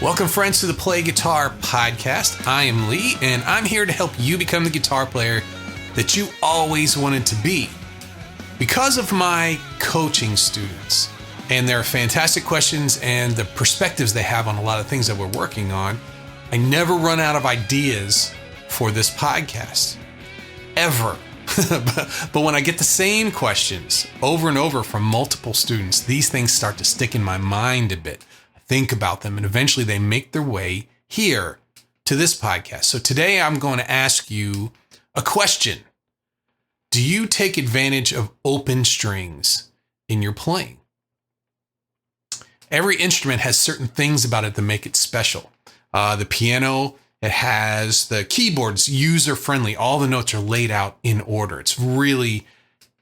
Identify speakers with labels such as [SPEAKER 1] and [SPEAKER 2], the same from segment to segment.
[SPEAKER 1] Welcome, friends, to the Play Guitar Podcast. I am Lee, and I'm here to help you become the guitar player that you always wanted to be. Because of my coaching students and their fantastic questions and the perspectives they have on a lot of things that we're working on, I never run out of ideas for this podcast. Ever. But when I get the same questions over and over from multiple students, these things start to stick in my mind a bit. Think about them, and eventually they make their way here to this podcast. So today I'm going to ask you a question. Do you take advantage of open strings in your playing? Every instrument has certain things about it that make it special. The piano, it has the keyboards, user-friendly. All the notes are laid out in order. It's really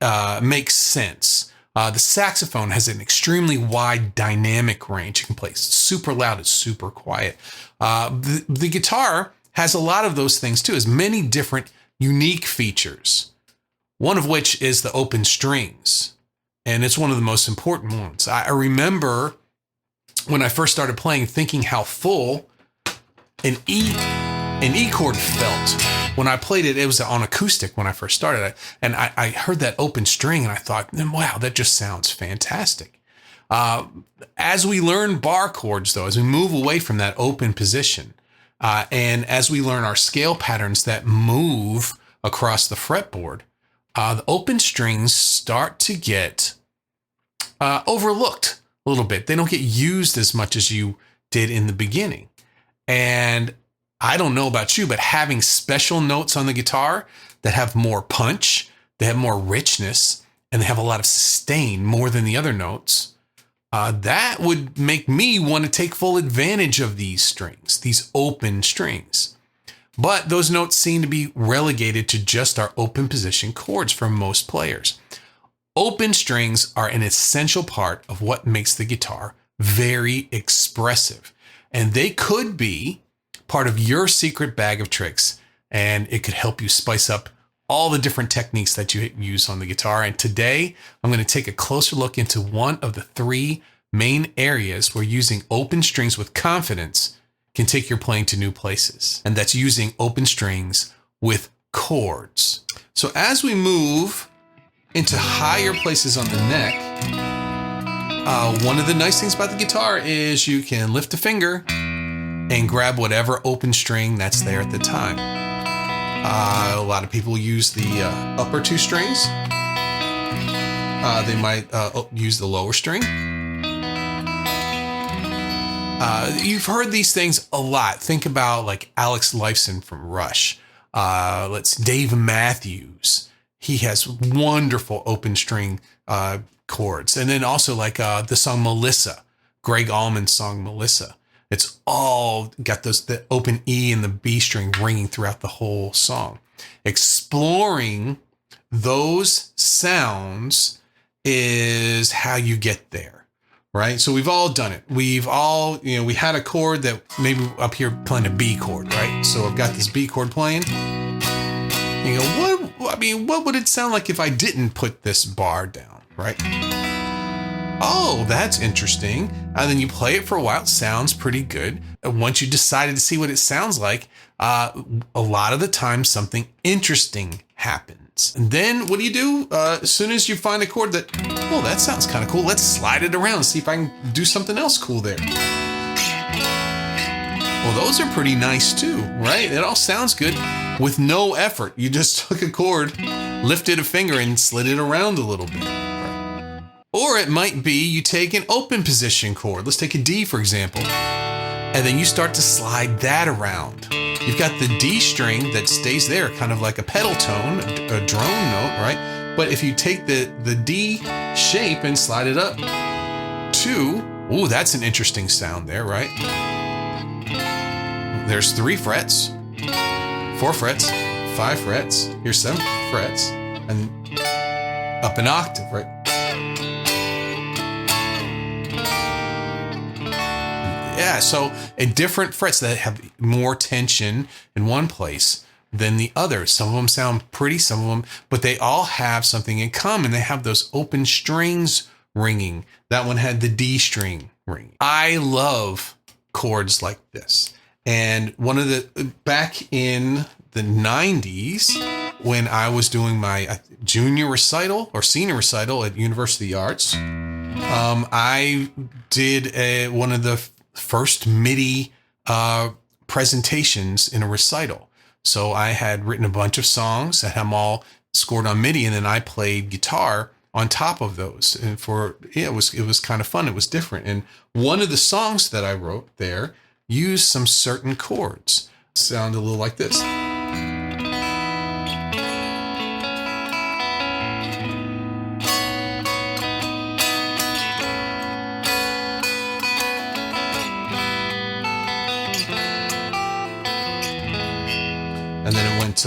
[SPEAKER 1] makes sense. The saxophone has an extremely wide dynamic range. You can play super loud, it's super quiet. The guitar has a lot of those things too, has many different unique features, one of which is the open strings. And it's one of the most important ones. I remember when I first started playing thinking how full an E chord felt. When I played it, it was on acoustic when I first started. And I heard that open string and I thought, wow, that just sounds fantastic. As we learn bar chords, though, as we move away from that open position, and as we learn our scale patterns that move across the fretboard, the open strings start to get overlooked a little bit. They don't get used as much as you did in the beginning. And I don't know about you, but having special notes on the guitar that have more punch, they have more richness, and they have a lot of sustain more than the other notes, that would make me want to take full advantage of these strings, these open strings. But those notes seem to be relegated to just our open position chords for most players. Open strings are an essential part of what makes the guitar very expressive, and they could be part of your secret bag of tricks, and it could help you spice up all the different techniques that you use on the guitar. And today I'm going to take a closer look into one of the three main areas where using open strings with confidence can take your playing to new places, and that's using open strings with chords. So as we move into higher places on the neck, one of the nice things about the guitar is you can lift a finger and grab whatever open string that's there at the time. A lot of people use the upper two strings. They might use the lower string. You've heard these things a lot. Think about like Alex Lifeson from Rush. Dave Matthews. He has wonderful open string chords. And then also like the song Melissa, Greg Allman's song Melissa. It's all got the open E and the B string ringing throughout the whole song. Exploring those sounds is how you get there, right? So we've all done it. We've all, we had a chord that maybe up here playing a B chord, right? So I've got this B chord playing. You go, what would it sound like if I didn't put this bar down, right? Oh, that's interesting. And then you play it for a while. It sounds pretty good. And once you decided to see what it sounds like, a lot of the time something interesting happens. And then what do? As soon as you find a chord that sounds kind of cool, let's slide it around and see if I can do something else cool there. Well, those are pretty nice too, right? It all sounds good with no effort. You just took a chord, lifted a finger, and slid it around a little bit. Or it might be you take an open position chord. Let's take a D, for example. And then you start to slide that around. You've got the D string that stays there, kind of like a pedal tone, a drone note, right? But if you take the D shape and slide it up to, that's an interesting sound there, right? There's 3 frets, 4 frets, 5 frets, here's 7 frets, and up an octave, right? Yeah, so different frets that have more tension in one place than the other. Some of them sound pretty, some of them, but they all have something in common. They have those open strings ringing. That one had the D string ringing. I love chords like this. And one of the, back in the 90s, when I was doing my junior recital or senior recital at University of the Arts, I did one of the first MIDI presentations in a recital. So I had written a bunch of songs that had them all scored on MIDI, and then I played guitar on top of those. And it was kind of fun. It was different. And one of the songs that I wrote there used some certain chords. Sound a little like this. And then it went,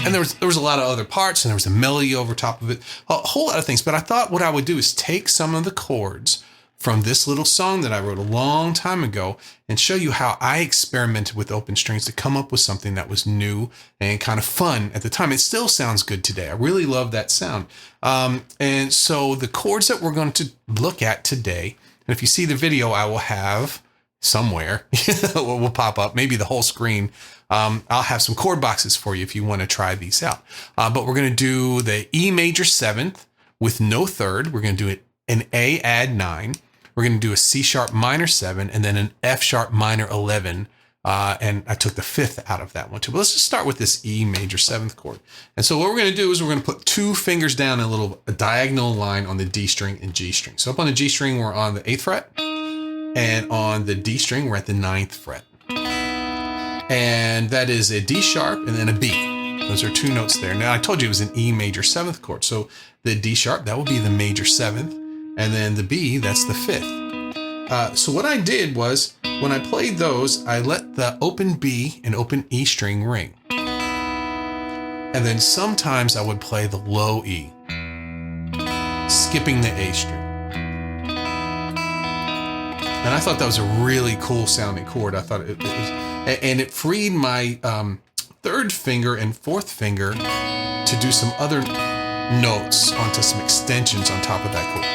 [SPEAKER 1] and there was a lot of other parts, and there was a melody over top of it, a whole lot of things. But I thought what I would do is take some of the chords from this little song that I wrote a long time ago and show you how I experimented with open strings to come up with something that was new and kind of fun at the time. It still sounds good today. I really love that sound. And so the chords that we're going to look at today, and if you see the video, I will have somewhere, will pop up, maybe the whole screen. I'll have some chord boxes for you if you want to try these out. But we're going to do the E major 7th with no third. We're going to do an A add 9. We're going to do a C sharp minor 7 and then an F sharp minor 11. And I took the 5th out of that one too. But let's just start with this E major 7th chord. And so what we're going to do is we're going to put 2 fingers down in a diagonal line on the D string and G string. So up on the G string, we're on the 8th fret. And on the D string, we're at the 9th fret. And that is a D sharp and then a B. Those are 2 notes there. Now I told you it was an E major 7th chord. So the D sharp, that will be the major 7th. And then the B, that's the 5th. So what I did was when I played those, I let the open B and open E string ring. And then sometimes I would play the low E, skipping the A string. And I thought that was a really cool sounding chord. I thought it was, and it freed my 3rd finger and 4th finger to do some other notes onto some extensions on top of that chord.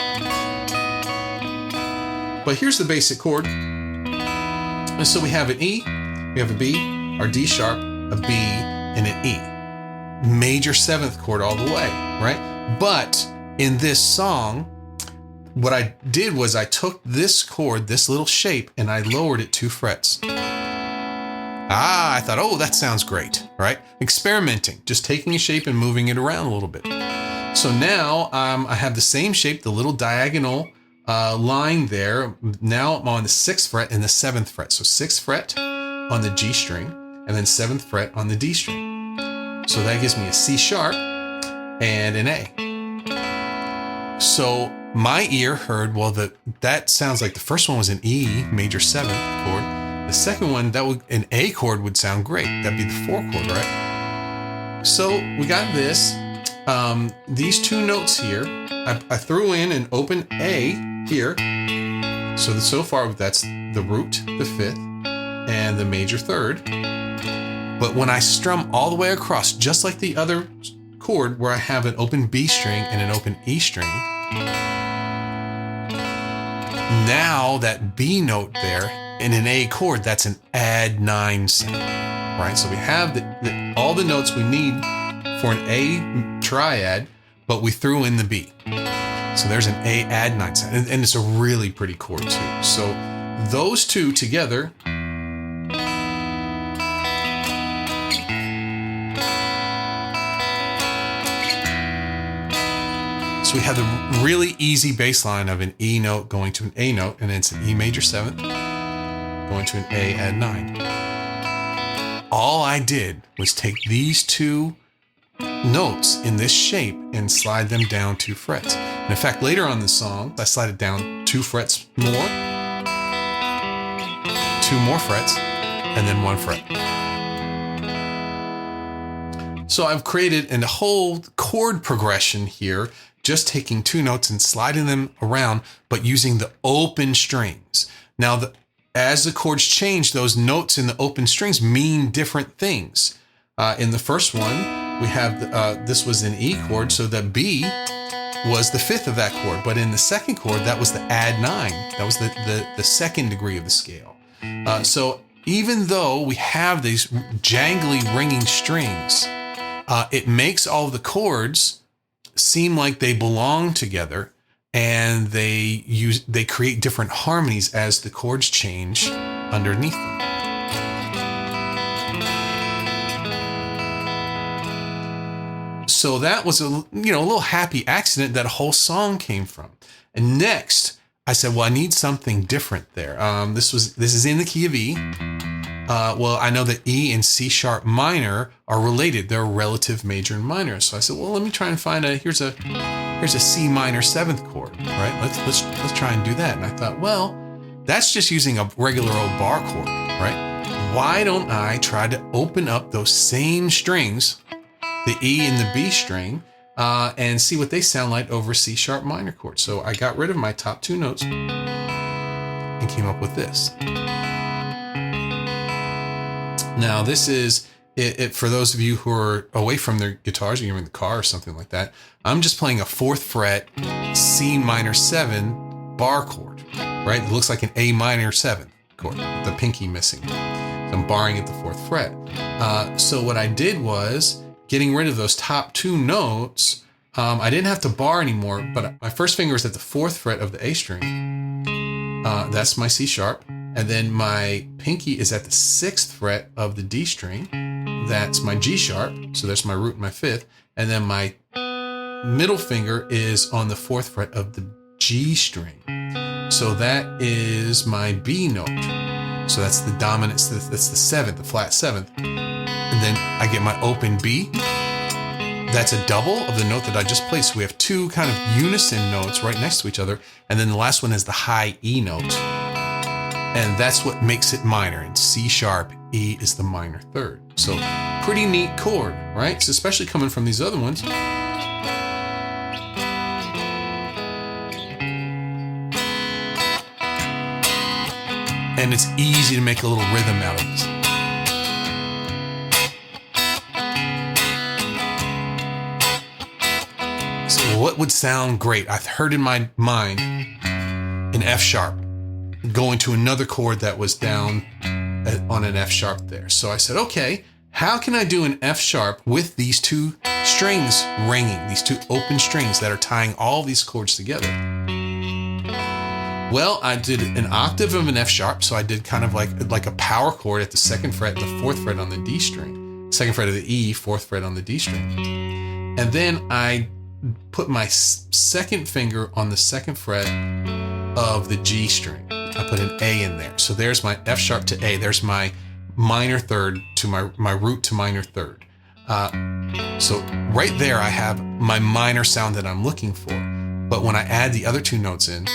[SPEAKER 1] But here's the basic chord. And so we have an E, we have a B, our D sharp, a B, and an E. Major 7th chord all the way, right? But in this song, what I did was I took this chord, this little shape, and I lowered it 2 frets. I thought, oh, that sounds great, right? Experimenting, just taking a shape and moving it around a little bit. So now I have the same shape, the little diagonal line there. Now I'm on the 6th fret and the 7th fret. So 6th fret on the G string and then 7th fret on the D string. So that gives me a C sharp and an A. So my ear heard, well, that sounds like the first one was an E major 7th chord. The second one, an A chord would sound great. That'd be the 4 chord, right? So we got this. These 2 notes here, I threw in an open A here. So far that's the root, the 5th, and the major 3rd. But when I strum all the way across, just like the other chord where I have an open B string and an open E string, now that B note there in an A chord, that's an add 9 sound, right? So we have all the notes we need for an A triad, but we threw in the B. So there's an A add 9 sound, and it's a really pretty chord too. So those 2 together So we have the really easy bass line of an E note going to an A note, and then it's an E major 7th going to an A add 9. All I did was take these 2 notes in this shape and slide them down 2 frets. And in fact, later on in the song, I slide it down 2 frets more, 2 more frets, and then 1 fret. So I've created a whole chord progression here, just taking two notes and sliding them around, but using the open strings. Now, as the chords change, those notes in the open strings mean different things. In the first one, we have, this was an E chord, so the B was the fifth of that chord. But in the second chord, that was the add 9. That was the second degree of the scale. So even though we have these jangly ringing strings, it makes all of the chords seem like they belong together, and they create different harmonies as the chords change underneath them. So that was a little happy accident that a whole song came from. And next, I said, well, I need something different there. This is in the key of E. Well, I know that E and C sharp minor are related. They're relative major and minor. So I said, well, let me try and find here's a C minor seventh chord, right? Let's try and do that. And I thought, well, that's just using a regular old bar chord, right? Why don't I try to open up those same strings, the E and the B string, and see what they sound like over C sharp minor chord. So I got rid of my top two notes and came up with this. Now, this is it for those of you who are away from their guitars, you're in the car or something like that. I'm just playing a 4th fret C minor 7 bar chord, right? It looks like an A minor 7 chord, the pinky missing. So I'm barring at the 4th fret. So what I did was getting rid of those top two notes. I didn't have to bar anymore, but my first finger is at the 4th fret of the A string. That's my C sharp. And then my pinky is at the 6th fret of the D string. That's my G sharp. So there's my root and my 5th. And then my middle finger is on the 4th fret of the G string. So that is my B note. So that's the dominant, that's the 7th, the flat 7th. And then I get my open B. That's a double of the note that I just played. So we have two kind of unison notes right next to each other. And then the last one is the high E note. And that's what makes it minor. And C sharp, E is the minor 3rd. So pretty neat chord, right? So especially coming from these other ones. And it's easy to make a little rhythm out of this. So what would sound great? I've heard in my mind an F sharp going to another chord that was down on an F sharp there. So I said, okay, how can I do an F sharp with these two strings ringing, these two open strings that are tying all these chords together? Well, I did an octave of an F sharp, so I did kind of like a power chord at the 2nd fret, the 4th fret on the D string, 2nd fret of the E, 4th fret on the D string. And then I put my 2nd finger on the 2nd fret of the G string. I put an A in there. So there's my F sharp to A. There's my minor 3rd to my root to minor 3rd. So right there, I have my minor sound that I'm looking for. But when I add the other two notes in,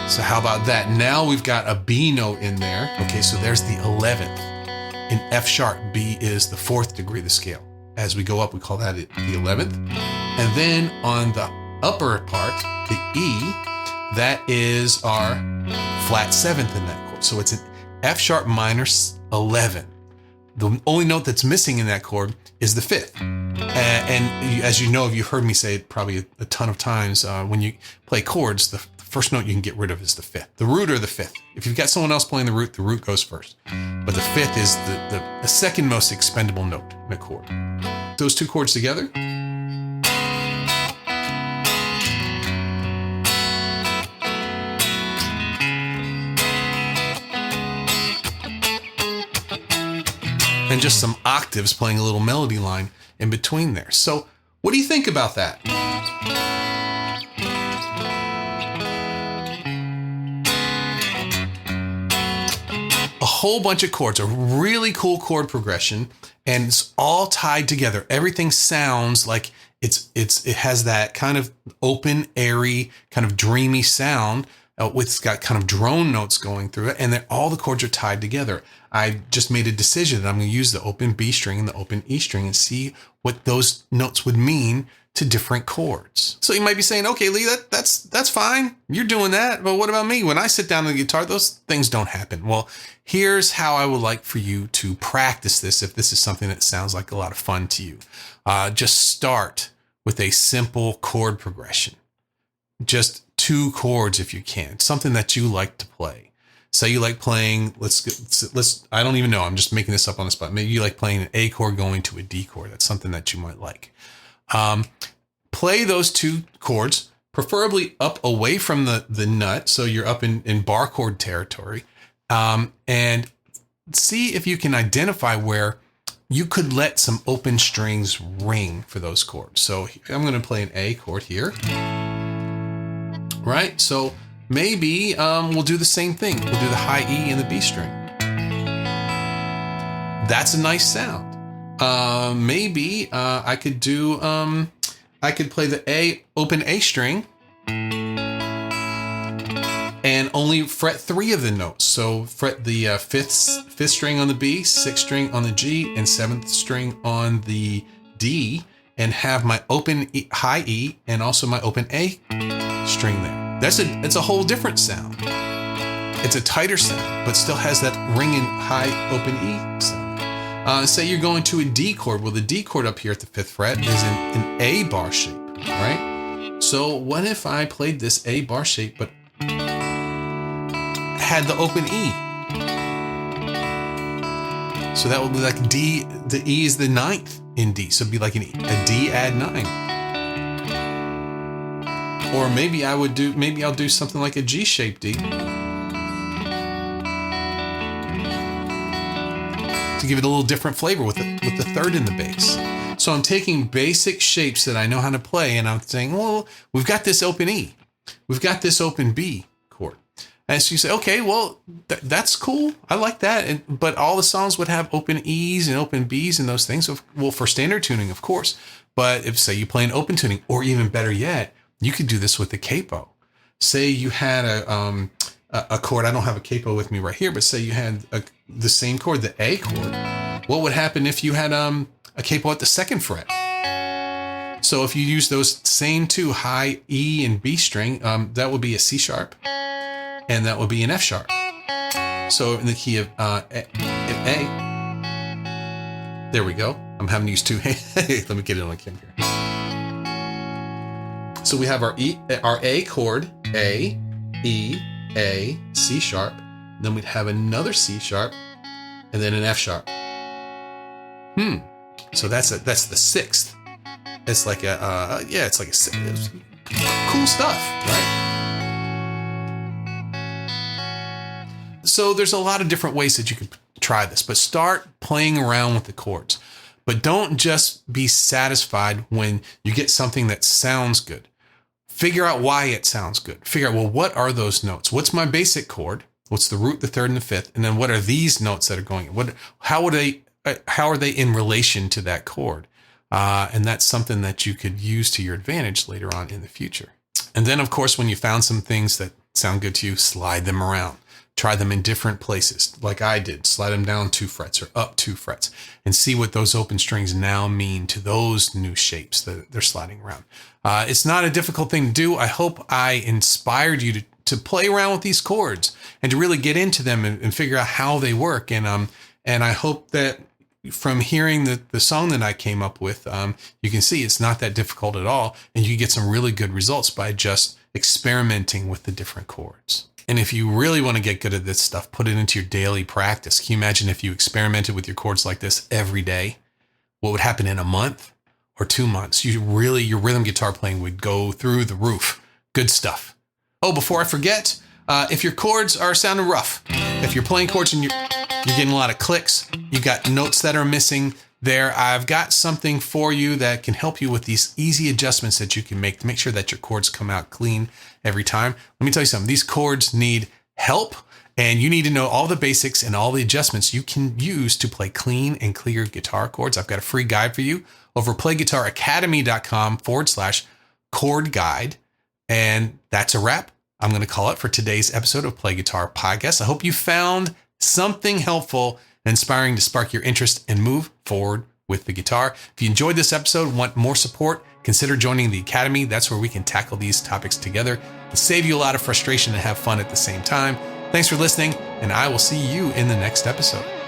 [SPEAKER 1] so how about that? Now we've got a B note in there. Okay, so there's the 11th. In F sharp, B is the 4th degree of the scale. As we go up, we call that the 11th. And then on the upper part, the E, that is our flat 7th in that chord. So it's an F sharp minor 11. The only note that's missing in that chord is the 5th. And as you know, you've heard me say it probably a ton of times, when you play chords, the first note you can get rid of is the 5th. The root or the 5th. If you've got someone else playing the root goes first. But the 5th is the second most expendable note in a chord. Those two chords together. And just some octaves playing a little melody line in between there. So what do you think about that? A whole bunch of chords, a really cool chord progression, and it's all tied together. Everything sounds like it has that kind of open, airy, kind of dreamy sound It's got kind of drone notes going through it, and then all the chords are tied together. I just made a decision that I'm going to use the open B string and the open E string and see what those notes would mean to different chords. So you might be saying, okay, Lee, that's fine. You're doing that. But what about me? When I sit down on the guitar, those things don't happen. Well, here's how I would like for you to practice this if this is something that sounds like a lot of fun to you. Just start with a simple chord progression. Just 2 chords if you can. Something that you like to play. Say you like playing, I don't even know, I'm just making this up on the spot. Maybe you like playing an A chord going to a D chord. That's something that you might like. Play those 2 chords, preferably up away from the nut, so you're up in bar chord territory, and see if you can identify where you could let some open strings ring for those chords. So I'm going to play an A chord here, right? So maybe we'll do the same thing. We'll do the high E and the B string. That's a nice sound. Maybe I could do, I could play the open A string and only fret 3 of the notes. So fret the fifth string on the B, 6th string on the G, and 7th string on the D, and have my open high E and also my open A string there. It's a whole different sound. It's a tighter sound, but still has that ringing high open E sound. Say you're going to a D chord. Well, the D chord up here at the 5th fret is an A bar shape, right? So what if I played this A bar shape, but had the open E? So that would be like D, the E is the 9th in D. So it'd be like a D add 9. Or maybe I'll do something like a G shaped D. To give it a little different flavor with the 3rd in the bass. So I'm taking basic shapes that I know how to play, and I'm saying, well, we've got this open E, we've got this open B chord, and so you say, okay, well, that's cool, I like that, but all the songs would have open E's and open B's and those things. Well, for standard tuning, of course, but if say you play an open tuning, or even better yet, you could do this with the capo. Say you had a chord. I don't have a capo with me right here, but say you had the same chord, the A chord. What would happen if you had a capo at the 2nd fret? So if you use those same 2, high E and B string, that would be a C sharp, and that would be an F sharp. So in the key of A, there we go. I'm having to use 2 hands. Let me get it on the camera here. So we have our A chord, A, E, A, C sharp, then we'd have another C sharp, and then an F sharp. So that's the 6th. It's like it's like it's cool stuff, right? So there's a lot of different ways that you can try this, but start playing around with the chords. But don't just be satisfied when you get something that sounds good. Figure out why it sounds good. Figure out, well, what are those notes? What's my basic chord? What's the root, the 3rd, and the 5th? And then what are these notes that are going? How are they in relation to that chord? And that's something that you could use to your advantage later on in the future. And then, of course, when you found some things that sound good to you, slide them around. Try them in different places, like I did. Slide them down 2 frets or up 2 frets and see what those open strings now mean to those new shapes that they're sliding around. It's not a difficult thing to do. I hope I inspired you to play around with these chords and to really get into them and figure out how they work. And I hope that from hearing the song that I came up with, you can see it's not that difficult at all. And you get some really good results by just experimenting with the different chords. And if you really want to get good at this stuff, put it into your daily practice. Can you imagine if you experimented with your chords like this every day? What would happen in a month or 2 months? Your rhythm guitar playing would go through the roof. Good stuff. Oh, before I forget, if your chords are sounding rough, if you're playing chords and you're getting a lot of clicks, you got notes that are missing there, I've got something for you that can help you with these easy adjustments that you can make to make sure that your chords come out clean every time. Let me tell you something. These chords need help, and you need to know all the basics and all the adjustments you can use to play clean and clear guitar chords. I've got a free guide for you over playguitaracademy.com/chord guide. And that's a wrap. I'm going to call it for today's episode of Play Guitar Podcast. I hope you found something helpful and inspiring to spark your interest and move forward with the guitar. If you enjoyed this episode, want more support, consider joining the Academy. That's where we can tackle these topics together to save you a lot of frustration and have fun at the same time. Thanks for listening, and I will see you in the next episode.